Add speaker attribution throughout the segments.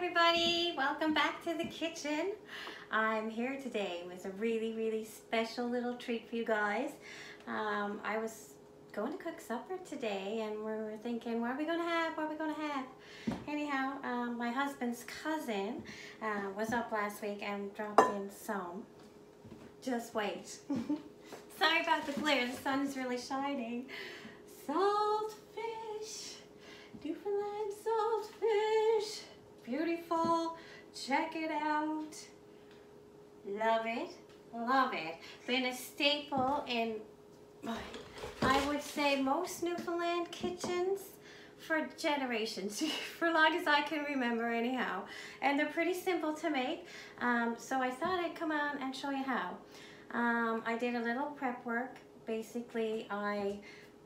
Speaker 1: everybody, welcome back to the kitchen. I'm here today with a really special little treat for you guys. I was going to cook supper today and we were thinking, what are we gonna have? Anyhow, my husband's cousin was up last week and dropped in some. Just wait. Sorry about the glare, the sun is really shining. Saltfish, Newfoundland saltfish. Beautiful, check it out. Love it, love it. Been a staple in, I would say, most Newfoundland kitchens for generations, for long as I can remember anyhow. And they're pretty simple to make, so I thought I'd come on and show you how. I did a little prep work. Basically, I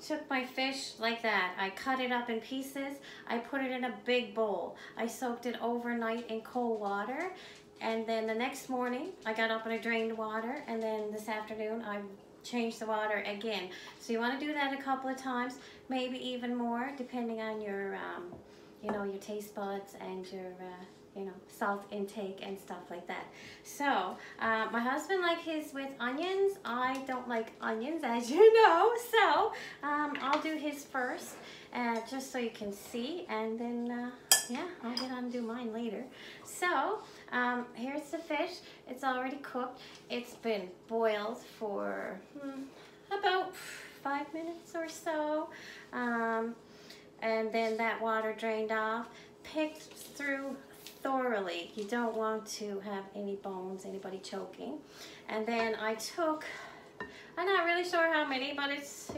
Speaker 1: took my fish like that. I cut it up in pieces. I put it in a big bowl. I soaked it overnight in cold water. And then the next morning, I got up and I drained water. And then this afternoon, I changed the water again. So you want to do that a couple of times, maybe even more, depending on your, your taste buds and your, salt intake and stuff like that. So my husband likes his with onions. I don't like onions, as you know. So I'll do his first, just so you can see, and then I'll get on and do mine later. So here's the fish. It's already cooked. It's been boiled for about 5 minutes or so, and then that water drained off, picked through thoroughly. You don't want to have any bones, anybody choking. And then I took, I'm not really sure how many, but it's,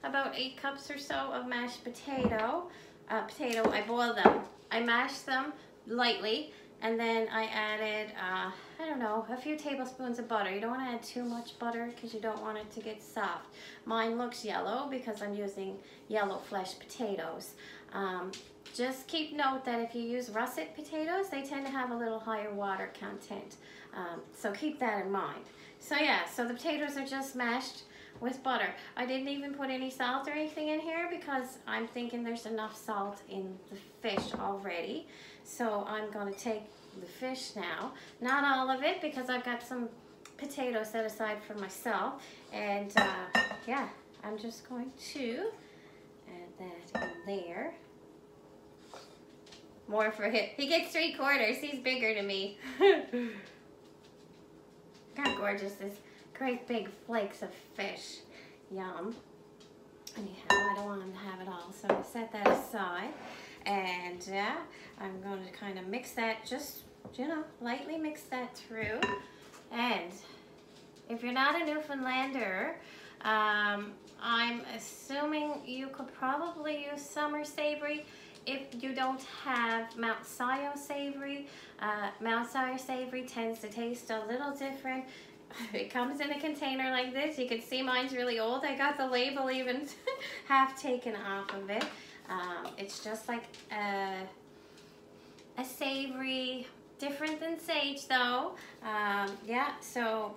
Speaker 1: about 8 cups or so of mashed potato. I boiled them. I mashed them lightly, and then I added, a few tablespoons of butter. You don't want to add too much butter because you don't want it to get soft. Mine looks yellow because I'm using yellow flesh potatoes. Just keep note that if you use russet potatoes, they tend to have a little higher water content. So keep that in mind. So yeah, so the potatoes are just mashed with butter. I didn't even put any salt or anything in here because I'm thinking there's enough salt in the fish already. So I'm going to take the fish now. Not all of it because I've got some potatoes set aside for myself. And I'm just going to add that in there. More for him. He gets 3/4. He's bigger than me. God, gorgeous. This great big flakes of fish. Yum. Anyhow, I don't want him to have it all, so I'm going to set that aside. And I'm going to kind of mix that, just, lightly mix that through. And if you're not a Newfoundlander, I'm assuming you could probably use summer savory. If you don't have Mount Scio savory, Mount Scio savory tends to taste a little different. It comes in a container like this. You can see mine's really old. I got the label even half taken off of it. It's just like a savory, different than sage though. So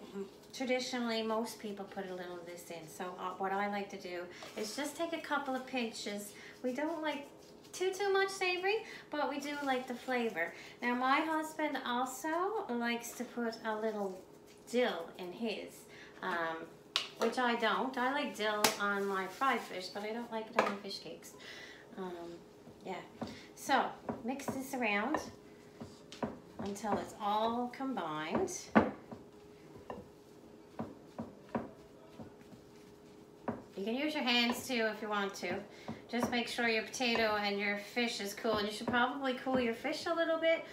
Speaker 1: traditionally most people put a little of this in. So what I like to do is just take a couple of pinches. We don't like too much savory, but we do like the flavor. Now my husband also likes to put a little dill in his, which I don't. I like dill on my fried fish, but I don't like it on my fish cakes. So mix this around until it's all combined. You can use your hands too if you want to. Just make sure your potato and your fish is cool. And you should probably cool your fish a little bit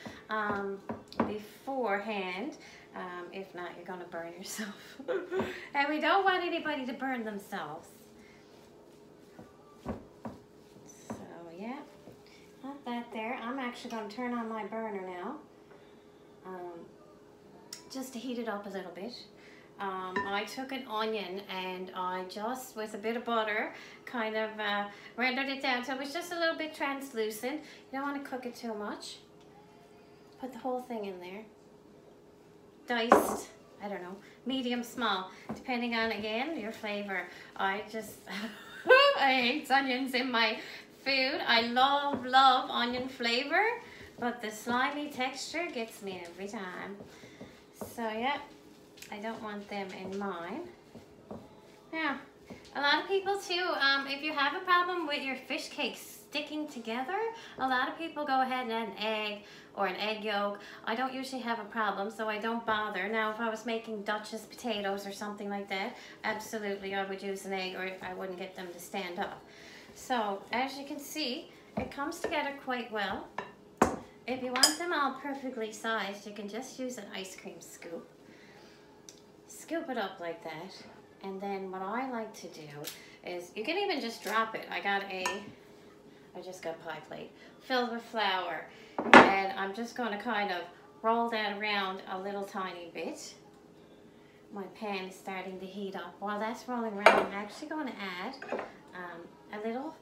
Speaker 1: beforehand. If not, you're gonna burn yourself. And we don't want anybody to burn themselves. So yeah, got that there. I'm actually gonna turn on my burner now, just to heat it up a little bit. I took an onion and I just, with a bit of butter, kind of rendered it down so it was just a little bit translucent. You don't want to cook it too much. Put the whole thing in there. Diced, I don't know, medium small, depending on, again, your flavor. I just, I hate onions in my food. I love onion flavor, but the slimy texture gets me every time. So yeah, I don't want them in mine. Yeah, a lot of people too, if you have a problem with your fish cakes sticking together, a lot of people go ahead and add an egg or an egg yolk. I don't usually have a problem, so I don't bother. Now, if I was making Dutchess potatoes or something like that, absolutely I would use an egg, or I wouldn't get them to stand up. So, as you can see, it comes together quite well. If you want them all perfectly sized, you can just use an ice cream scoop. Scoop it up like that. And then what I like to do is, you can even just drop it. I just got a pie plate filled with flour. And I'm just going to kind of roll that around a little tiny bit. My pan is starting to heat up. While that's rolling around, I'm actually going to add a little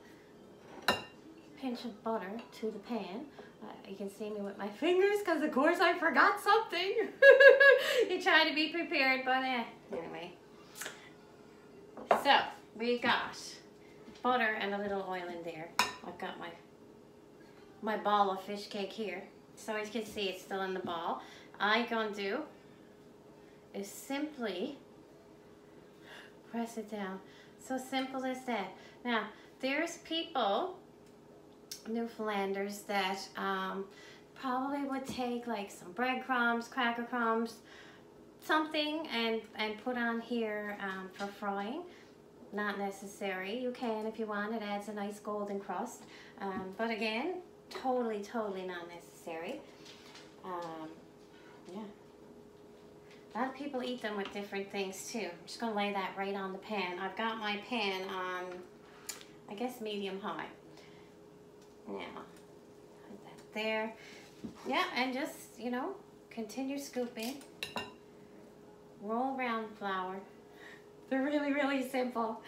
Speaker 1: pinch of butter to the pan. You can see me with my fingers because of course I forgot something. You try to be prepared, but anyway. So we got butter and a little oil in there. I've got my ball of fish cake here. So as you can see, it's still in the ball. I'm gonna do is simply press it down. So simple as that. Now, there's people, Newfoundlanders, that probably would take like some breadcrumbs, cracker crumbs, something and put on here for frying. Not necessary. You can if you want. It adds a nice golden crust. But again, totally not necessary. Yeah. A lot of people eat them with different things too. I'm just going to lay that right on the pan. I've got my pan on, I guess, medium high. Now, put that there. Yeah, and just, you know, continue scooping. Roll around flour. They're really simple,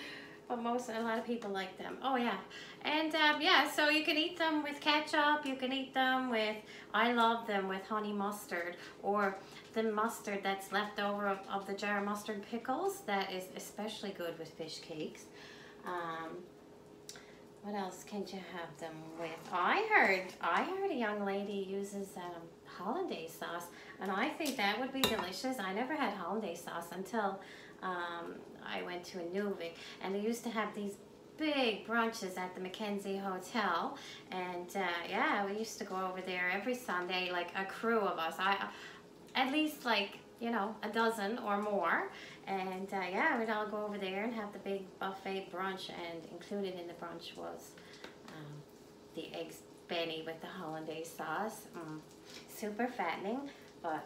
Speaker 1: but a lot of people like them. Oh yeah, and yeah, so you can eat them with ketchup. You can eat them with, I love them with honey mustard, or the mustard that's left over of the jar mustard pickles. That is especially good with fish cakes. What else can you have them with? I heard a young lady uses hollandaise sauce, and I think that would be delicious. I never had hollandaise sauce until I went to a Newfoundland, and they used to have these big brunches at the Mackenzie Hotel, and yeah, we used to go over there every Sunday, like a crew of us. At least like, you know, a dozen or more, and yeah, we'd all go over there and have the big buffet brunch, and included in the brunch was the eggs Benny with the hollandaise sauce. Super fattening, but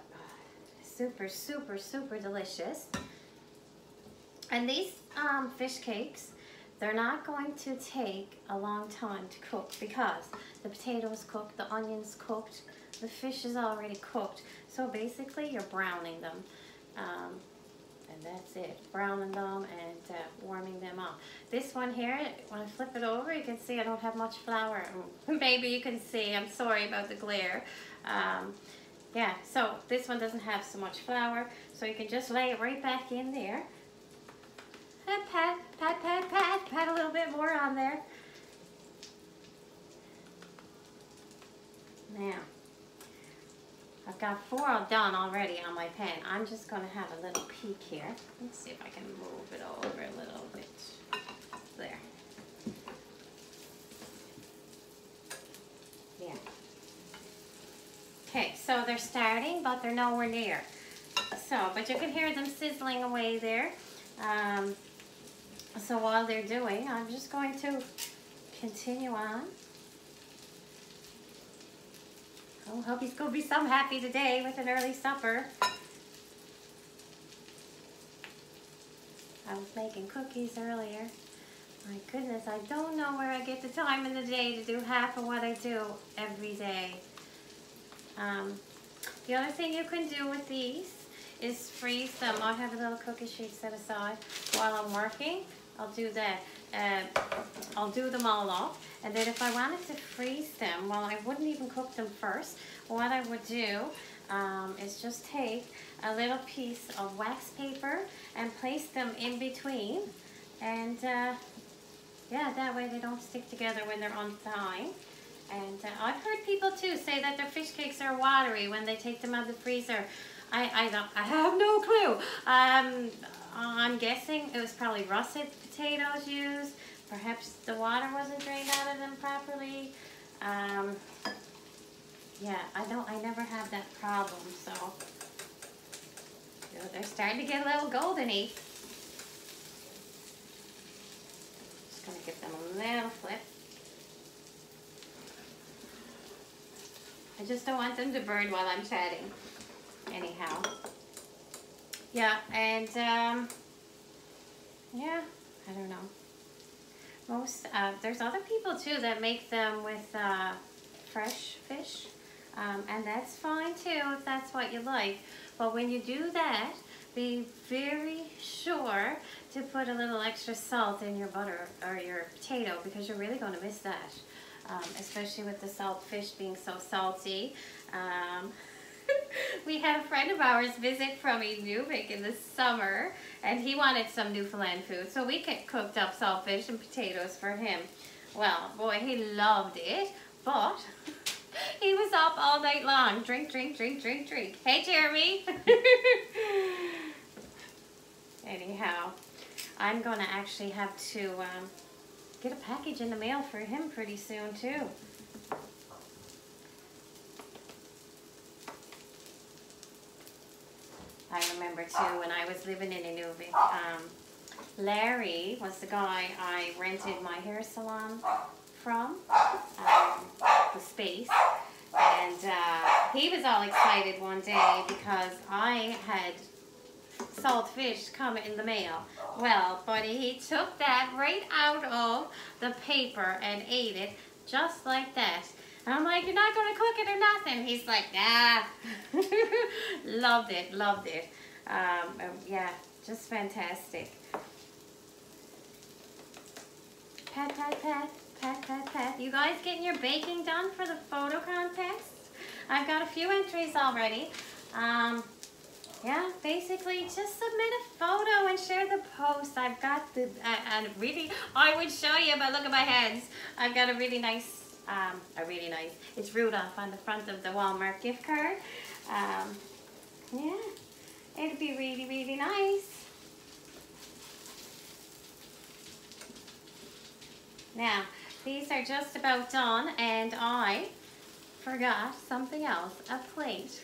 Speaker 1: super delicious. And these fish cakes, they're not going to take a long time to cook because the potatoes cooked, the onions cooked, the fish is already cooked. So basically you're browning them. And that's it, browning them and warming them up. This one here, when I flip it over, you can see I don't have much flour. Maybe you can see, I'm sorry about the glare. Yeah, so this one doesn't have so much flour, so you can just lay it right back in there. And pat a little bit more on there. Now, I've got 4 done already on my pan. I'm just going to have a little peek here. Let's see if I can move it over a little bit. There. Yeah. Okay, so they're starting, but they're nowhere near. So, but you can hear them sizzling away there. So while they're doing, I'm just going to continue on. Oh, hope he's going to be so happy today with an early supper. I was making cookies earlier. My goodness, I don't know where I get the time in the day to do half of what I do every day. The other thing you can do with these is freeze them. I have a little cookie sheet set aside while I'm working. I'll do that. I'll do them all off, and then if I wanted to freeze them, well, I wouldn't even cook them first. What I would do is just take a little piece of wax paper and place them in between, and yeah, that way they don't stick together when they're on time. And I've heard people too say that their fish cakes are watery when they take them out of the freezer. I have no clue. I'm guessing it was probably russet potatoes used. Perhaps the water wasn't drained out of them properly. Yeah, I never had that problem, so they're starting to get a little golden-y. Just gonna give them a little flip. I just don't want them to burn while I'm chatting. Anyhow. Yeah, and yeah, I don't know. There's other people too that make them with fresh fish, and that's fine too if that's what you like. But when you do that, be very sure to put a little extra salt in your butter or your potato, because you're really going to miss that, especially with the salt fish being so salty. We had a friend of ours visit from Newfoundland in the summer, and he wanted some Newfoundland food, so we cooked up saltfish and potatoes for him. Well, boy, he loved it, but he was up all night long. Drink, drink, drink, drink, drink. Hey, Jeremy. Anyhow, I'm going to actually have to get a package in the mail for him pretty soon, too. I remember too when I was living in Newfoundland, Larry was the guy I rented my hair salon from, the space, and he was all excited one day because I had salt fish come in the mail. Well, buddy, he took that right out of the paper and ate it just like that. I'm like, you're not going to cook it or nothing. He's like, nah. Loved it, loved it. Yeah, just fantastic. Pat, pat, pat, pat, pat, pat. You guys getting your baking done for the photo contest? I've got a few entries already. Yeah, basically just submit a photo and share the post. I've got the, and really, I would show you, but look at my hands. I've got a really nice, it's Rudolph on the front of the Walmart gift card. Yeah, it'd be really, really nice. Now, these are just about done, and I forgot something else, a plate.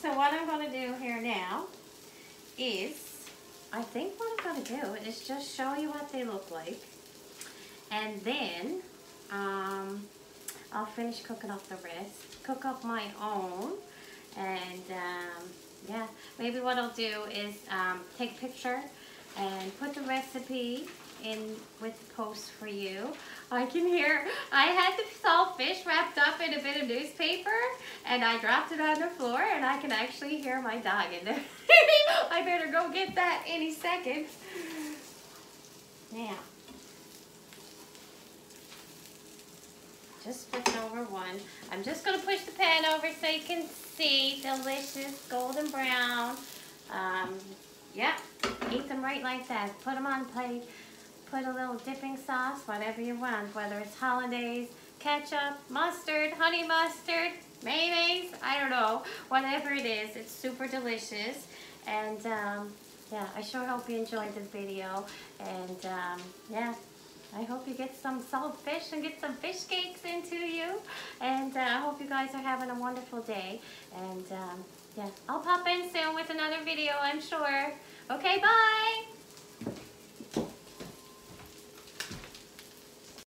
Speaker 1: So what I'm going to do here now is, I think what I'm going to do is just show you what they look like. And then I'll finish cooking up the rest, cook up my own, and yeah, maybe what I'll do is take a picture and put the recipe in with the post for you. I can hear, I had the saltfish wrapped up in a bit of newspaper and I dropped it on the floor, and I can actually hear my dog in there. I better go get that any second. Now, just flip it over one. I'm just going to push the pan over so you can see. Delicious golden brown. Yeah, eat them right like that. Put them on plate. Put a little dipping sauce, whatever you want, whether it's hollandaise, ketchup, mustard, honey mustard, mayonnaise, I don't know, whatever it is. It's super delicious. And yeah, I sure hope you enjoyed this video. And yeah, I hope you get some salt fish and get some fish cakes into you. And I hope you guys are having a wonderful day. And yeah, I'll pop in soon with another video, I'm sure. Okay, bye!